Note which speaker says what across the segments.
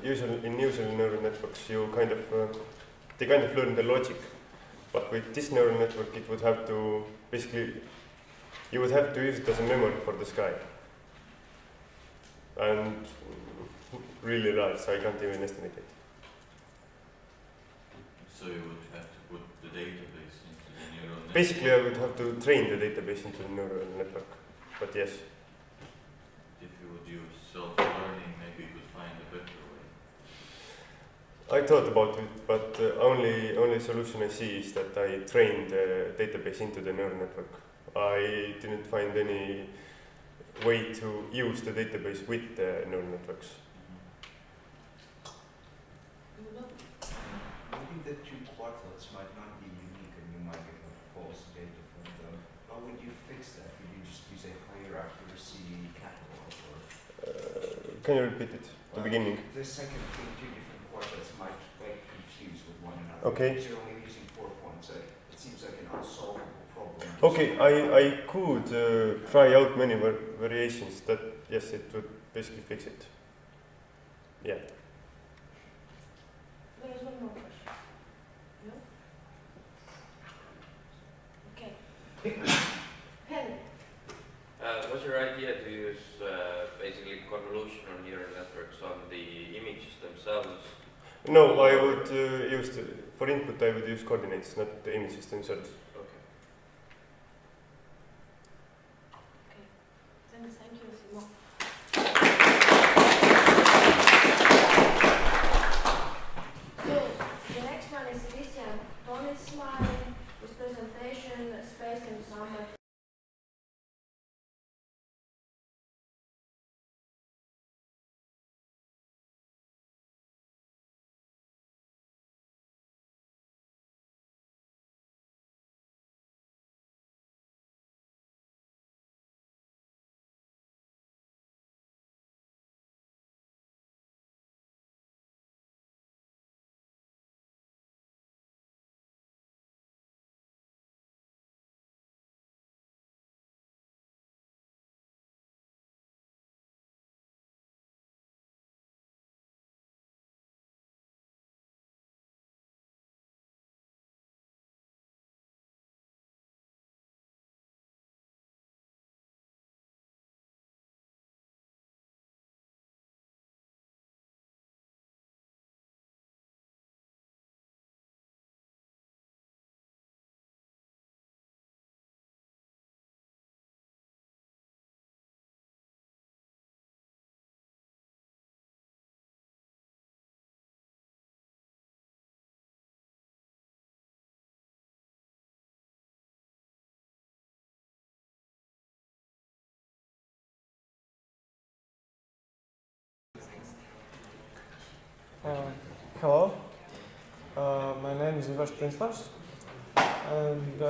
Speaker 1: usually in neural networks, you they kind of learn the logic. But with this neural network, it would have to you would have to use it as a memory for the sky. And really large, so I can't even estimate it.
Speaker 2: So you would have to put the database into the neural network?
Speaker 1: Basically, I would have to train the database into the neural network, but yes.
Speaker 2: If you would use self-learning, maybe you could find a better way.
Speaker 1: I thought about it, but the only solution I see is that I train the database into the neural network. I didn't find any way to use the database with the neural networks.
Speaker 3: I think the two quartets might not be unique and you might get false data from them. How would you fix that? Would you just use a higher accuracy catalog? Or
Speaker 1: Can you repeat it? The beginning.
Speaker 3: The second thing, two different quartets might confuse with one another.
Speaker 1: Okay.
Speaker 3: Because you're only using 4 points. It seems like an unsolvable problem.
Speaker 1: Okay, I could try out many variations. That yes, it would basically fix it. Yeah.
Speaker 4: There is one more question. No? Okay. Henry.
Speaker 5: Was your idea to use basically convolutional neural networks on the images themselves?
Speaker 1: No, I would for input I would use coordinates, not the images themselves.
Speaker 5: Okay.
Speaker 4: Okay. Then thank you, Simon. So the next one is Christian Tonismai with presentation SpaceTEM Summer.
Speaker 6: Hello, my name is Ivaš Prinslavs, and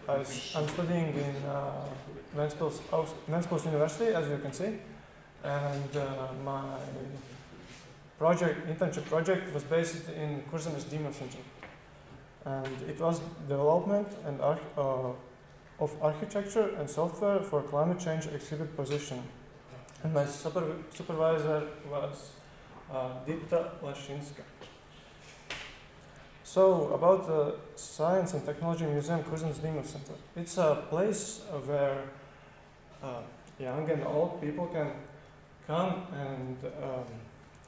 Speaker 6: I'm studying in Ventspils University, as you can see, and my internship project was based in Kurzemes Demo Center, and it was development and of architecture and software for climate change exhibit position, and my supervisor was Dita Lashinska. So, about the Science and Technology Museum Kurzemes Demo Center. It's a place where young and old people can come and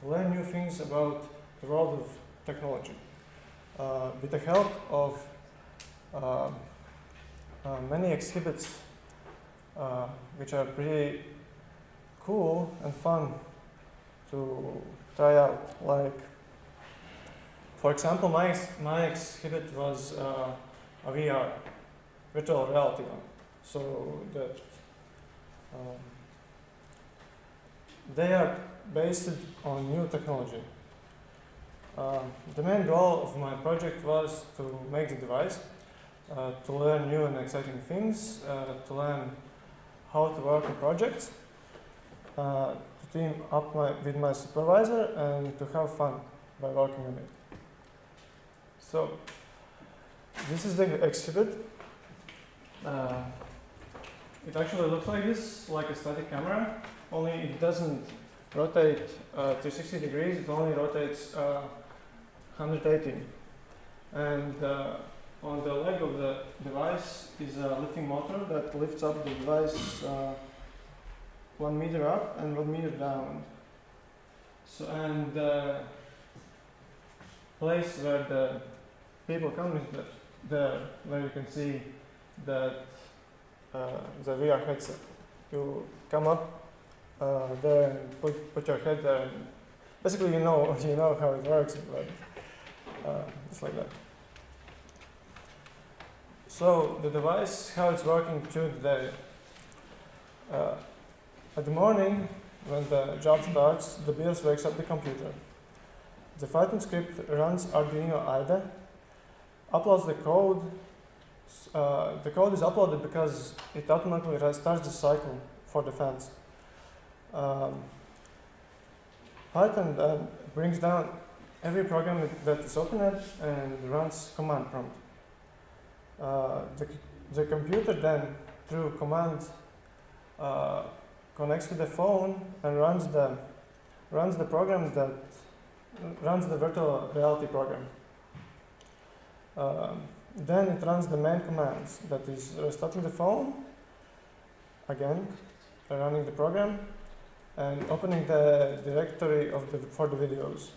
Speaker 6: learn new things about the world of technology. With the help of many exhibits which are pretty cool and fun to try out. Like, for example, my exhibit was a VR, virtual reality one, so that they are based on new technology. The main goal of my project was to make the device, to learn new and exciting things, to learn how to work on projects, to team up with my supervisor, and to have fun by working on it. So, this is the exhibit. It actually looks like this, like a static camera, only it doesn't rotate 360 degrees, it only rotates 180. And on the leg of the device is a lifting motor that lifts up the device 1 meter up and 1 meter down. So, and the place where the people come is there, where you can see that the VR headset. You come up there and put your head there. And basically, you know how it works, but it's like that. So the device, how it's working through the day. At the morning, when the job starts, the BIOS wakes up the computer. The Python script runs Arduino IDE, uploads the code. The code is uploaded because it automatically restarts the cycle for the fans. Python then brings down every program that is opened and runs command prompt. The computer then, through command, connects to the phone and runs the program that runs the virtual reality program. Then it runs the main commands, that is restarting the phone, again, running the program, and opening the directory for the videos.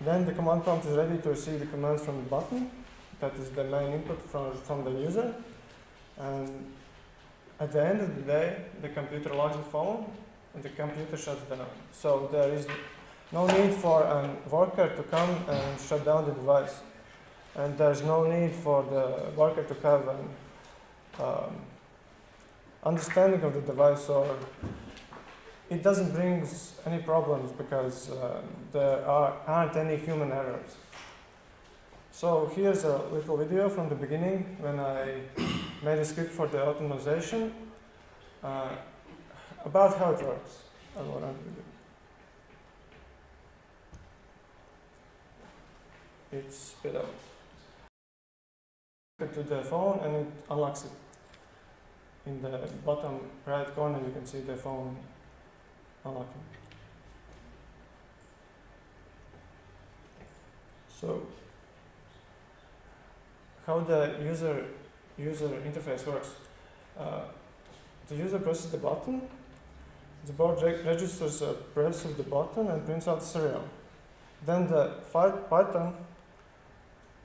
Speaker 6: Then the command prompt is ready to receive the commands from the button, that is the main input from the user. And at the end of the day, the computer locks the phone and the computer shuts down. So there is no need for a worker to come and shut down the device. And there's no need for the worker to have an understanding of the device, or it doesn't bring any problems because there aren't any human errors. So here's a little video from the beginning when I made a script for the optimization about how it works. I will run the video. It's spit out to the phone and it unlocks it. In the bottom right corner you can see the phone unlocking. So how the user interface works. The user presses the button, the board registers a press of the button and prints out the serial. Then the Python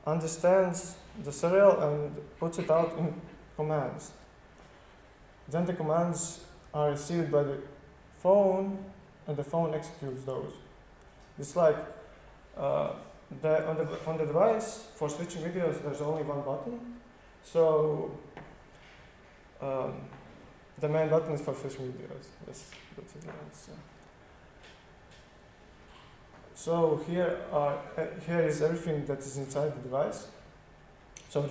Speaker 6: understands the serial and puts it out in commands. Then the commands are received by the phone and the phone executes those. It's like on the device, for switching videos, there's only one button. So the main button is for switching videos. That's it. So here is everything that is inside the device. So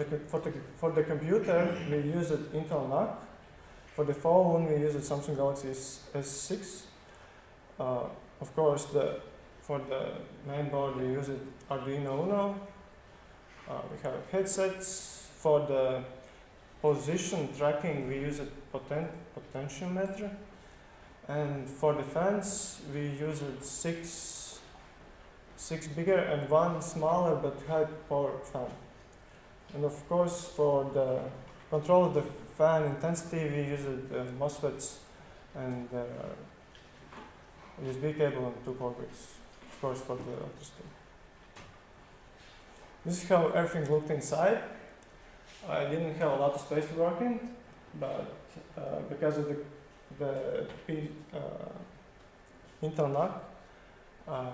Speaker 6: for the computer, we use it Intel NUC. For the phone, we use it Samsung Galaxy S6. Of course, for the main board, we use it Arduino Uno. We have headsets. For the position tracking, we use it potentiometer. And for the fans, we use it six bigger and one smaller but high power fan. And of course, for the control of the fan intensity, we use it MOSFETs and USB cable and 2 power bricks, of course, for the electricity. This is how everything looked inside. I didn't have a lot of space to work in, but because of the Intel NUC, I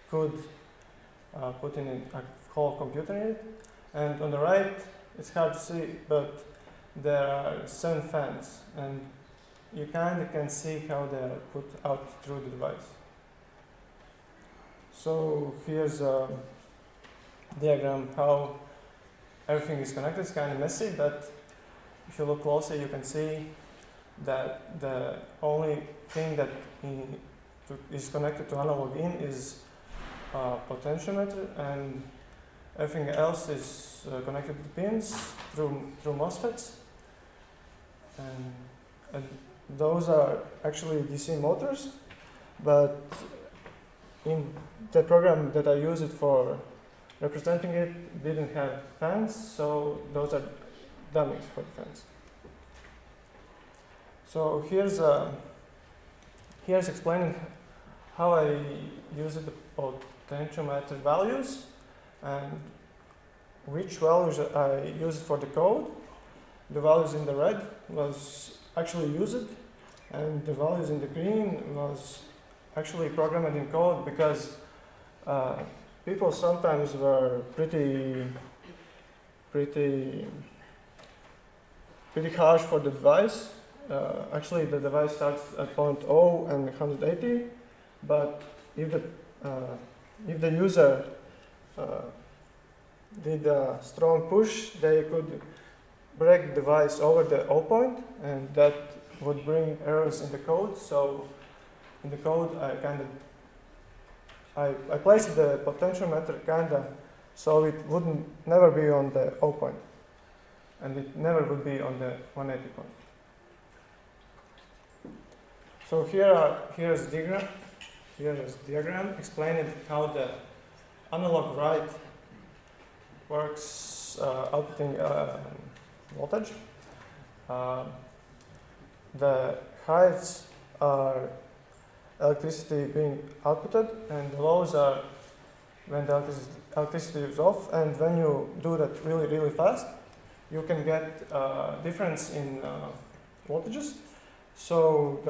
Speaker 6: could put in a whole computer in it. And on the right, it's hard to see, but there are 7 fans, and you kind of can see how they are put out through the device. So here's a diagram how everything is connected. It's kind of messy, but if you look closer, you can see that the only thing that is connected to analog in is potentiometer, and everything else is connected to pins through MOSFETs. And those are actually DC motors, but in the program that I used for representing it didn't have fans, so those are dummies for the fans. So here's explaining how I use the potentiometer values and which values I used for the code. The values in the red was actually used, and the values in the green was actually programmed in code because people sometimes were pretty harsh for the device. Actually, the device starts at point 0 and 180, but if the user did a strong push, they could break the device over the 0 point, and that would bring errors in the code. So in the code, I placed the potentiometer so it wouldn't never be on the 0 point, and it never would be on the 180 point. So here's diagram explaining how the analog write works outputting voltage. The highs are electricity being outputted, and the lows are when the electricity is off. And when you do that really fast, you can get a difference in voltages. So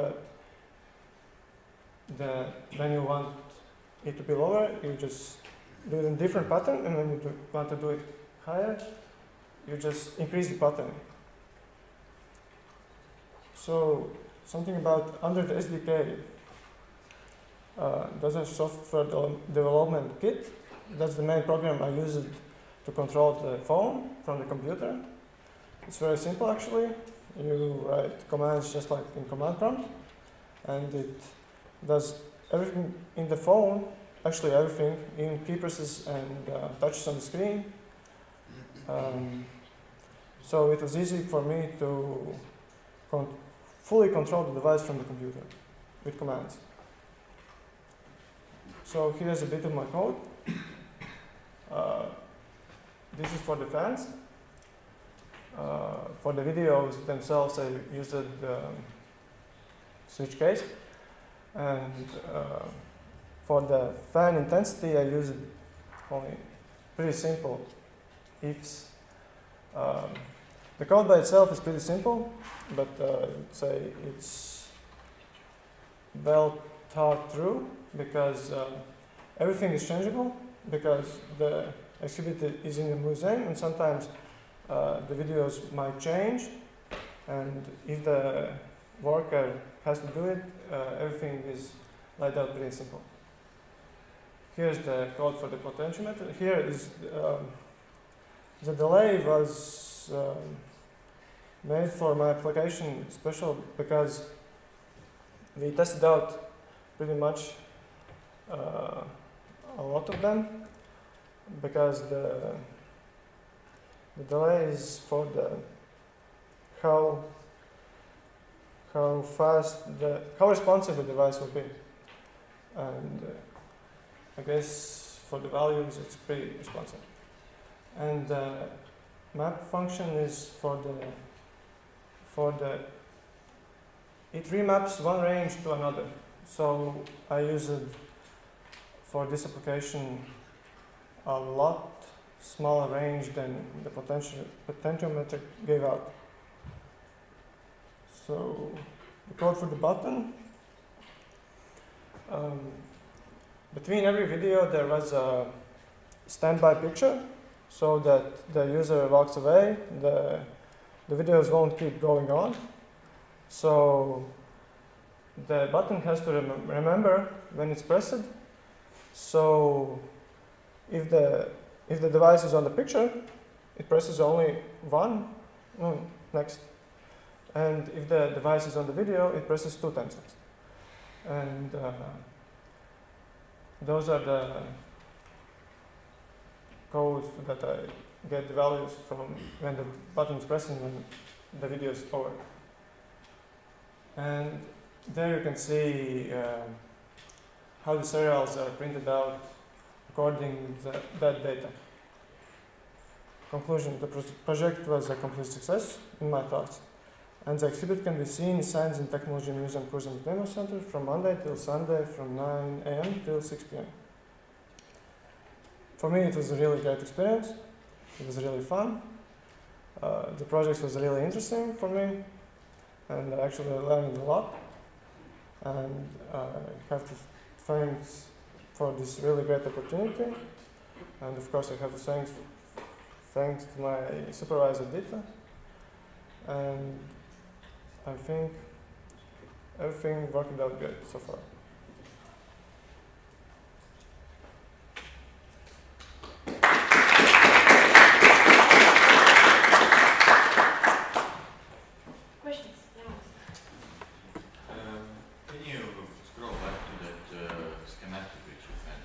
Speaker 6: when you want it to be lower, you just do it in a different pattern, and when you want to do it higher, you just increase the pattern. So something about under the SDK, there's a software development kit. That's the main program I use it to control the phone from the computer. It's very simple actually. You write commands just like in command prompt, and it does everything in the phone, actually everything, in key presses and touches on the screen. So it was easy for me to fully control the device from the computer with commands. So here's a bit of my code. This is for the fans. For the videos themselves, I used the switch case. And for the fan intensity, I used only pretty simple ifs. The code by itself is pretty simple, but say it's well thought through because everything is changeable because the exhibit is in the museum, and sometimes the videos might change, and if the worker has to do it, everything is laid out pretty simple. Here's the code for the potentiometer. Here is the delay was made for my application special because we tested out pretty much a lot of them because the delay is for the how responsive the device will be, and I guess for the values it's pretty responsive. And the map function is it remaps one range to another. So I use it for this application a lot smaller range than the potentiometer gave out. So the code for the button. Between every video there was a standby picture so that the user walks away, the videos won't keep going on. So the button has to remember when it's pressed. So if the device is on the picture, it presses only one, next. And if the device is on the video, it presses 2 times next. And those are the codes that I get the values from when the button is pressed and when the video is over. And there you can see how the serials are printed out according to that data. Conclusion, the project was a complete success in my thoughts. And the exhibit can be seen in Science and Technology Museum Curzon Demo Center from Monday till Sunday from 9 a.m. till 6 p.m. For me, it was a really great experience. It was really fun. The project was really interesting for me, and I actually learned a lot. And I have to thanks for this really great opportunity. And of course, I have to thanks to my supervisor Dita. And I think everything worked out good so far.
Speaker 4: Questions? Yeah.
Speaker 2: Can you scroll back to that schematic which you sent?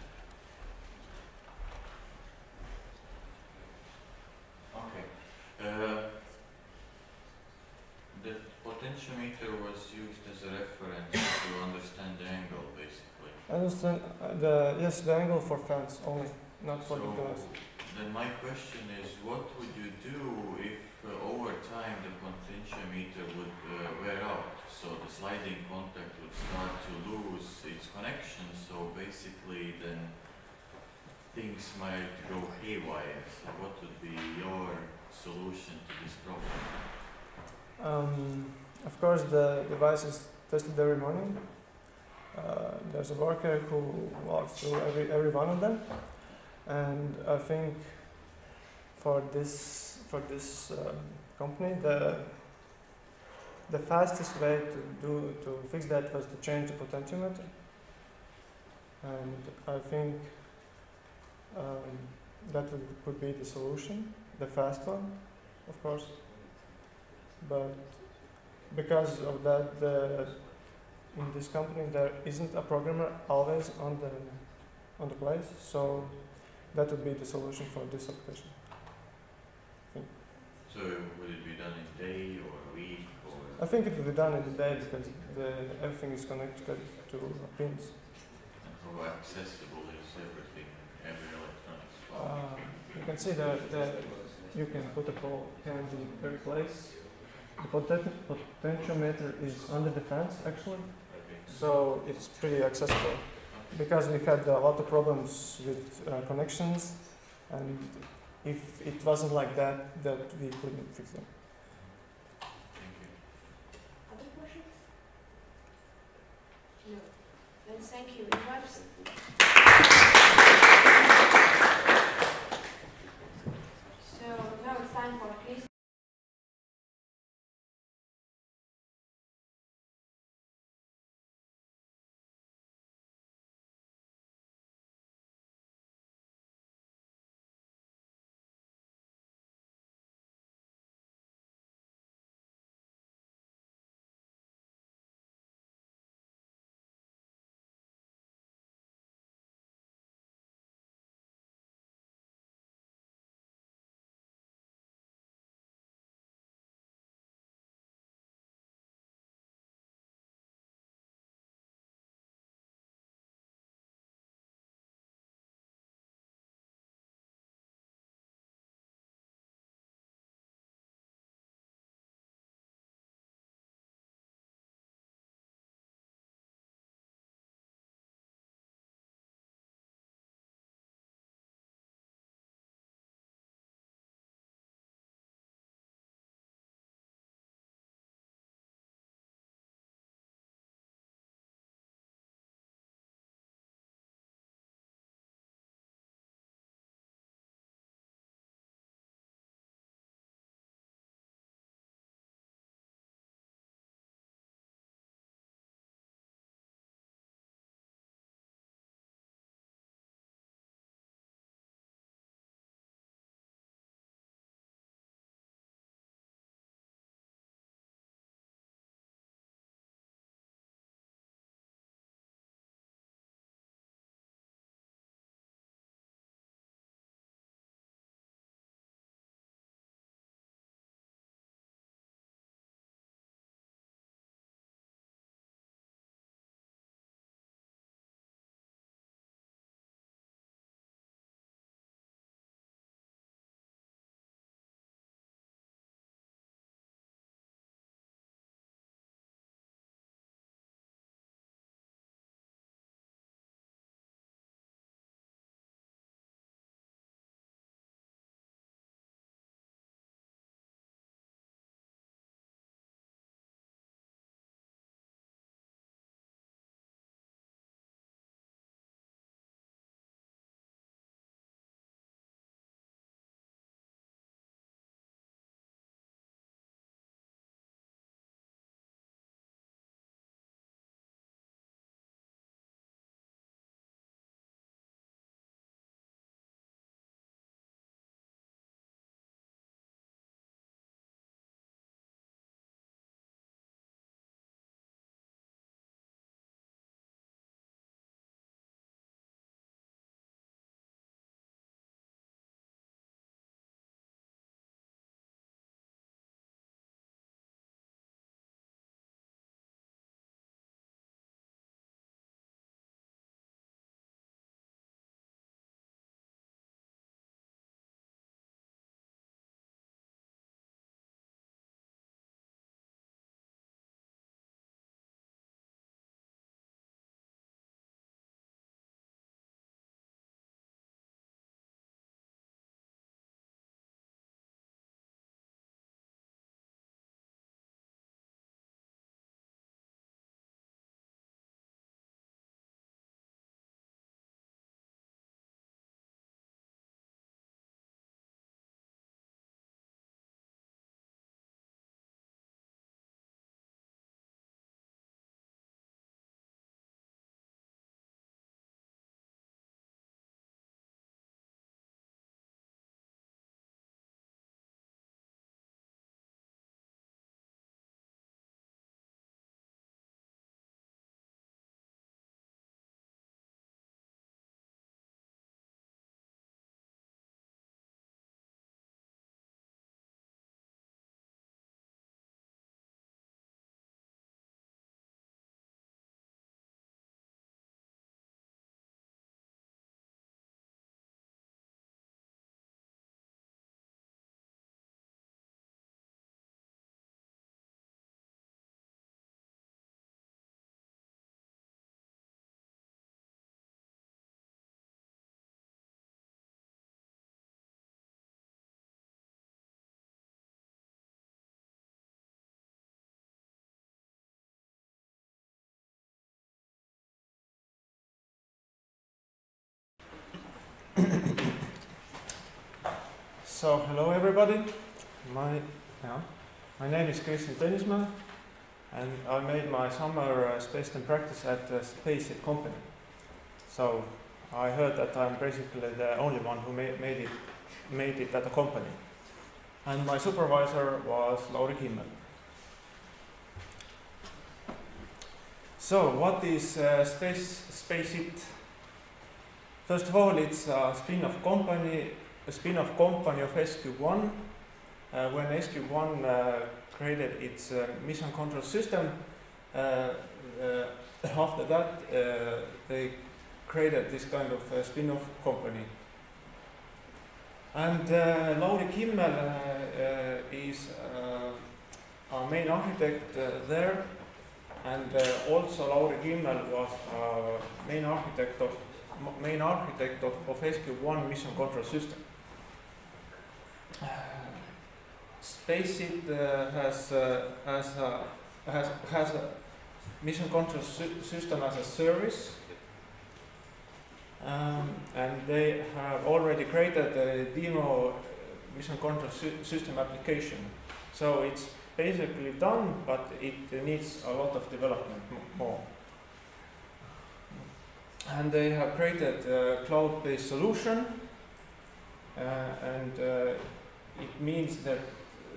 Speaker 2: Okay. The potentiometer was used as a reference to understand the angle, basically.
Speaker 6: Understand the angle for fans only, not for the glass.
Speaker 2: Then my question is, what would you do if over time the potentiometer would wear out? So the sliding contact would start to lose its connection, so basically then things might go haywire. So what would be your solution to this problem?
Speaker 6: Of course, the device is tested every morning. There's a worker who walks through every one of them, and I think for this company, the fastest way to fix that was to change the potentiometer, and I think that would be the solution, the fast one, of course. But because of that, in this company there isn't a programmer always on the place, so that would be the solution for this application.
Speaker 2: So would it be done in a day or a week or?
Speaker 6: I think it will be done in a day because everything is connected to pins.
Speaker 2: And how accessible is every electronics?
Speaker 6: You can see that you can put a hand in every place. The potentiometer is under the fence actually, so it's pretty accessible. Because we had a lot of problems with connections, and if it wasn't like that we couldn't fix them.
Speaker 2: Thank you.
Speaker 4: Other questions? No. Then thank you very much.
Speaker 6: So hello everybody. My name is Kristjan Tõnismäe, and I made my summer SpaceTEM practice at the SpaceTEM company. So I heard that I'm basically the only one who made it at the company. And my supervisor was Lauri Kimmel. So what is SpaceTEM? First of all, it's a spin-off company of SQ1. When SQ1 created its mission control system, after that they created this kind of spin-off company. And Lauri Kimmel is our main architect there, and also Lauri Kimmel was main architect of SQ1 mission control system. SpaceTEM has a mission control system as a service, and they have already created a demo mission control system application. So it's basically done, but it needs a lot of development more. And they have created a cloud-based solution, and it means that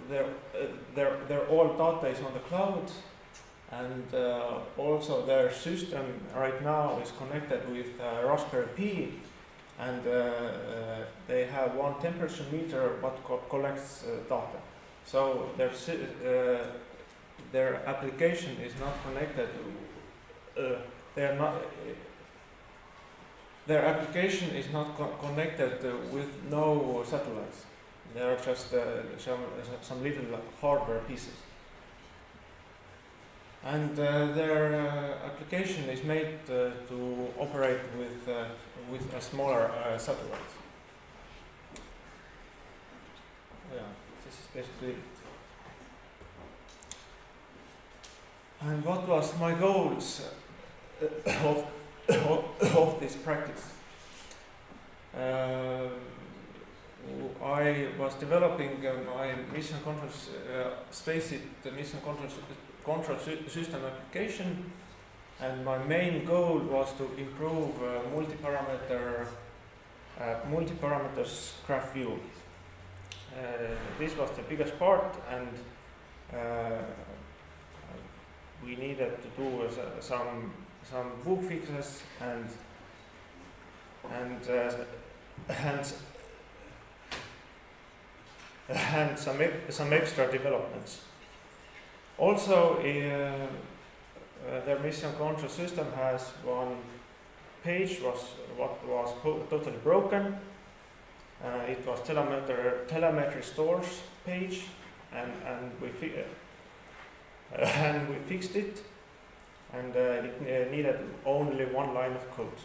Speaker 6: their all data is on the cloud, and also their system right now is connected with Raspberry Pi, and they have one temperature meter what collects data. So their application is not connected. Their application is not connected with no satellites. There are just some little hardware pieces. And their application is made to operate with a smaller satellite. Yeah, this is basically it. And what was my goals of this practice? I was developing my mission control SpaceTEM mission control system application, and my main goal was to improve multi-parameters graph view. This was the biggest part, and we needed to do some bug fixes and some extra developments. Also, their mission control system has one page what was totally broken. It was telemetry stores page, and we fixed it, and it needed only one line of code.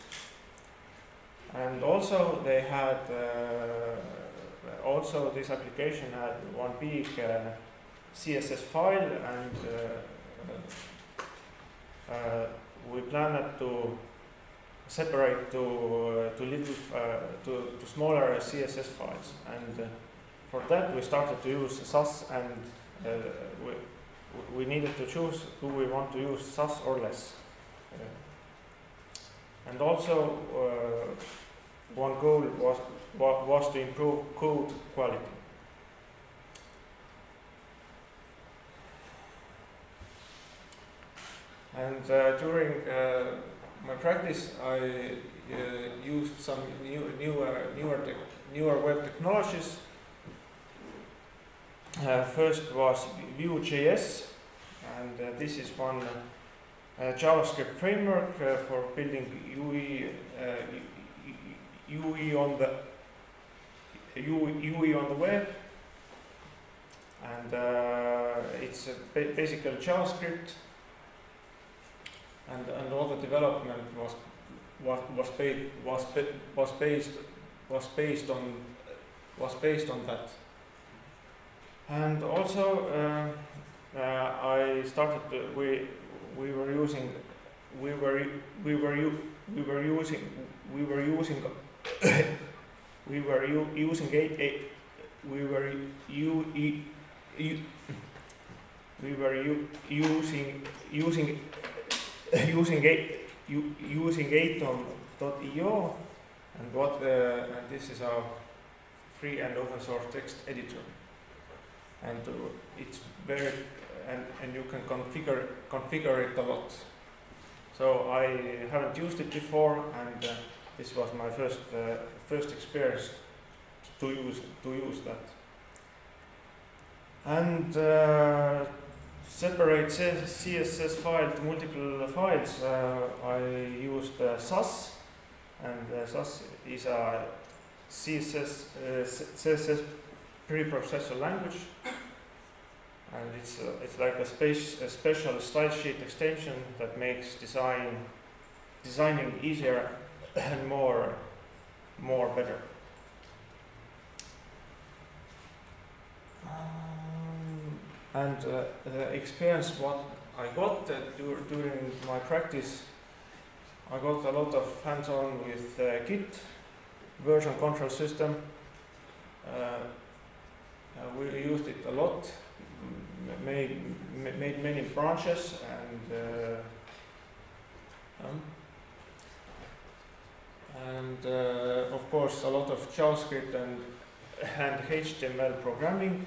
Speaker 6: And also they had also this application had one big CSS file, and we planned to separate to smaller CSS files, and for that we started to use SAS, and we needed to choose, do we want to use SAS or less. And also one goal was to improve code quality. And during my practice, I used some newer web technologies. First was Vue.js, and this is one JavaScript framework for building UI on the web, and it's basically JavaScript, and all the development was based on that. And also I started we were using we were using atom.io, and this is our free and open source text editor, and it's very and you can configure it a lot. So I haven't used it before, and this was my first experience to use that. And separate CSS file to multiple files. I used SAS, and SAS is a CSS preprocessor language, and it's like a special style sheet extension that makes designing easier and more better. And the experience what I got during my practice, I got a lot of hands-on with Git version control system. We used it a lot, made many branches, and of course a lot of JavaScript and HTML programming.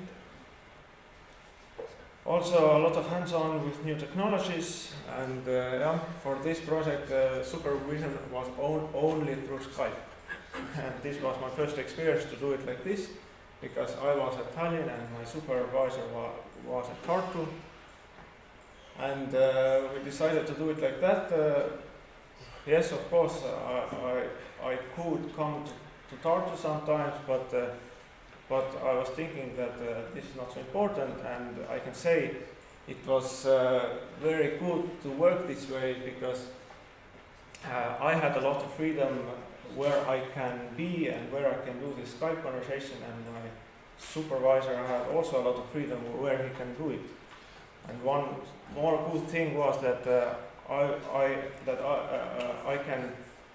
Speaker 6: Also a lot of hands-on with new technologies, and for this project supervision was only through Skype. And this was my first experience to do it like this, because I was at Tallinn and my supervisor was at Tartu, and we decided to do it like that. Yes, of course, I could come to Tartu sometimes, but I was thinking that this is not so important, and I can say it was very good to work this way, because I had a lot of freedom where I can be and where I can do this Skype conversation, and my supervisor had also a lot of freedom where he can do it. And one more good thing was that I can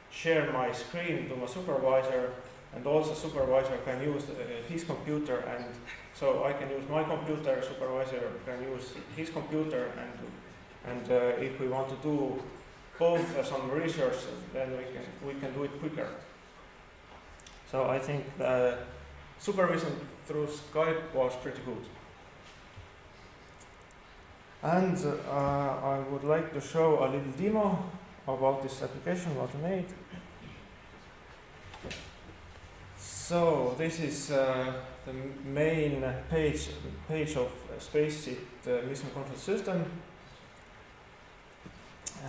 Speaker 6: share my screen to my supervisor, and also supervisor can use his computer, and so I can use my computer, supervisor can use his computer, and if we want to do both some research, then we can do it quicker. So I think the supervision through Skype was pretty good. And I would like to show a little demo about this application what I made. So this is the main page of SpaceTEM mission control system.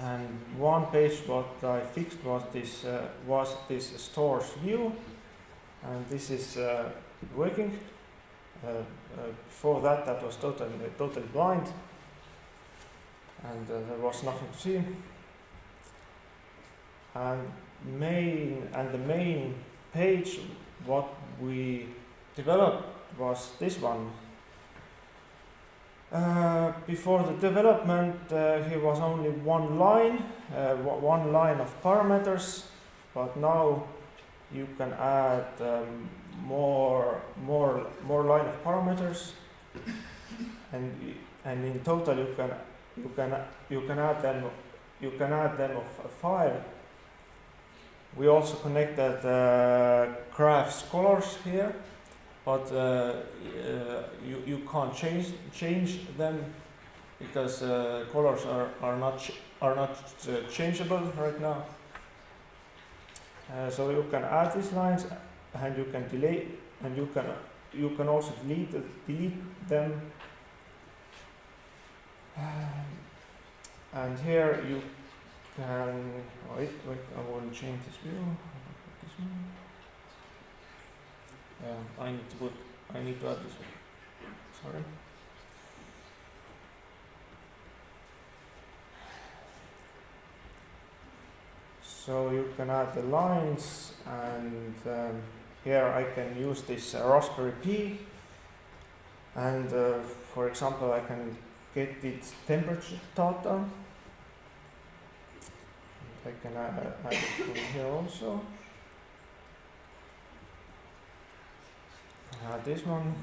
Speaker 6: And one page what I fixed was this stores view, and this is working. Before that was totally blind, and there was nothing to see. And the main page what we developed was this one. Before the development, here was only one line of parameters, but now you can add more line of parameters, and in total you can add them of a file. We also connected graphs colors here, but you can't change them because colors are not changeable right now. So you can add these lines, and you can delete, and you can also delete them. And here you can wait. I want to change this view. This one. I need to add this one. Sorry. So you can add the lines, and here I can use this Raspberry Pi, and for example I can get its temperature data. I can add it from here also. this one,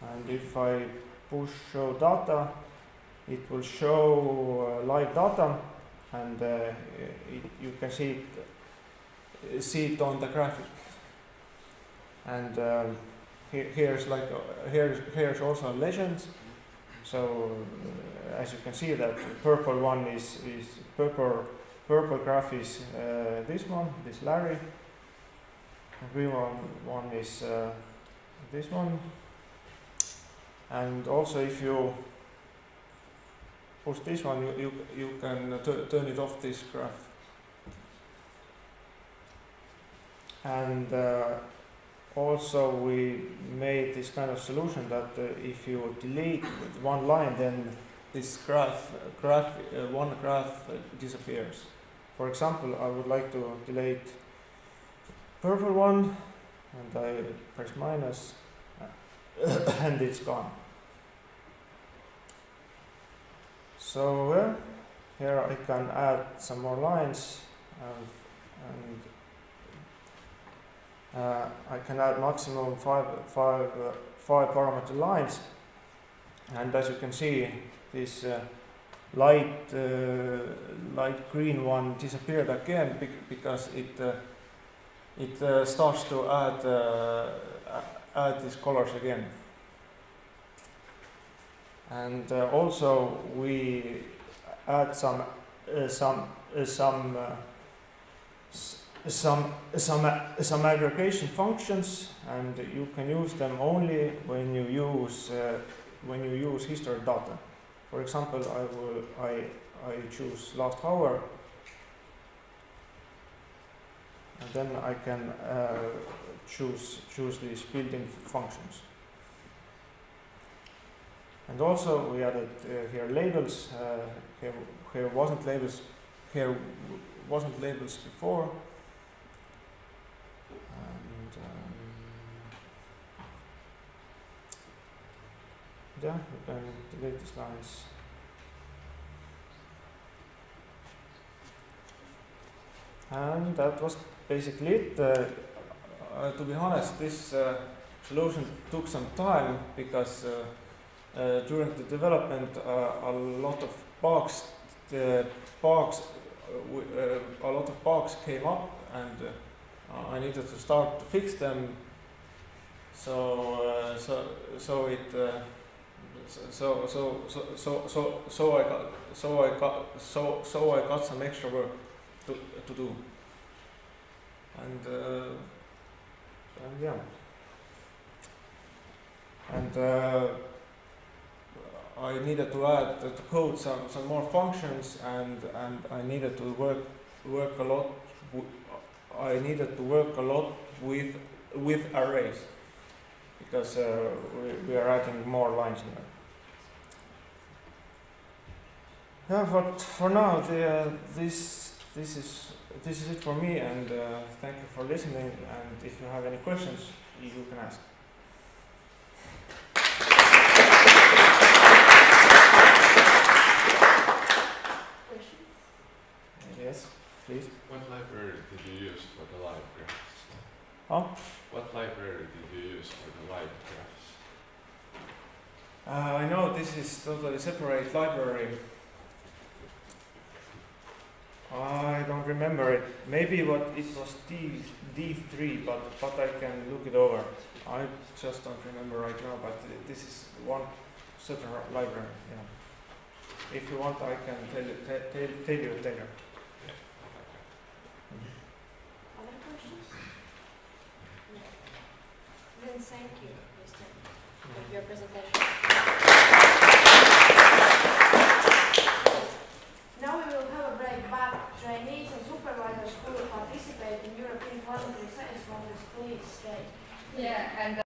Speaker 6: and if I push show data, it will show live data, and you can see it on the graphic. And here's also legends. So as you can see, that purple one is purple graph is this one, this Larry. Green one is this one. And also, if you push this one, you can turn it off, this graph. And also we made this kind of solution that if you delete with one line, then this one graph disappears. For example, I would like to delete purple one, and I press minus, and it's gone. So here I can add some more lines, and I can add maximum five parameter lines. And as you can see, this light green one disappeared again because it starts to add these colors again. And also we add some aggregation functions, and you can use them only when you use history data. For example, I choose last hour, and then I can choose these built-in functions. And also we added here labels. Here wasn't labels before. And yeah, you can delete these lines. And that was basically it. To be honest, this solution took some time because during the development, a lot of bugs came up, and I needed to start to fix them. So I got some extra work to do, and yeah, and I needed to add to code some more functions, and I needed to work a lot. I needed to work a lot with arrays, because we are adding more lines in there. Yeah, but for now, this is it for me, and thank you for listening. And if you have any questions, you can ask. Yes, please.
Speaker 7: What library did you use for the live graphs?
Speaker 6: Huh?
Speaker 7: What library did you use for the live graphs?
Speaker 6: I know this is totally separate library. I don't remember it. Maybe it was D3, but I can look it over. I just don't remember right now. But this is one separate library. Yeah. If you want, I can tell you later.
Speaker 4: Other questions? No. Then thank you, Mr. for your presentation. Now we will have a break, but trainees and supervisors who will participate in European Parliamentary Science Congress, please stay.
Speaker 8: Yeah, and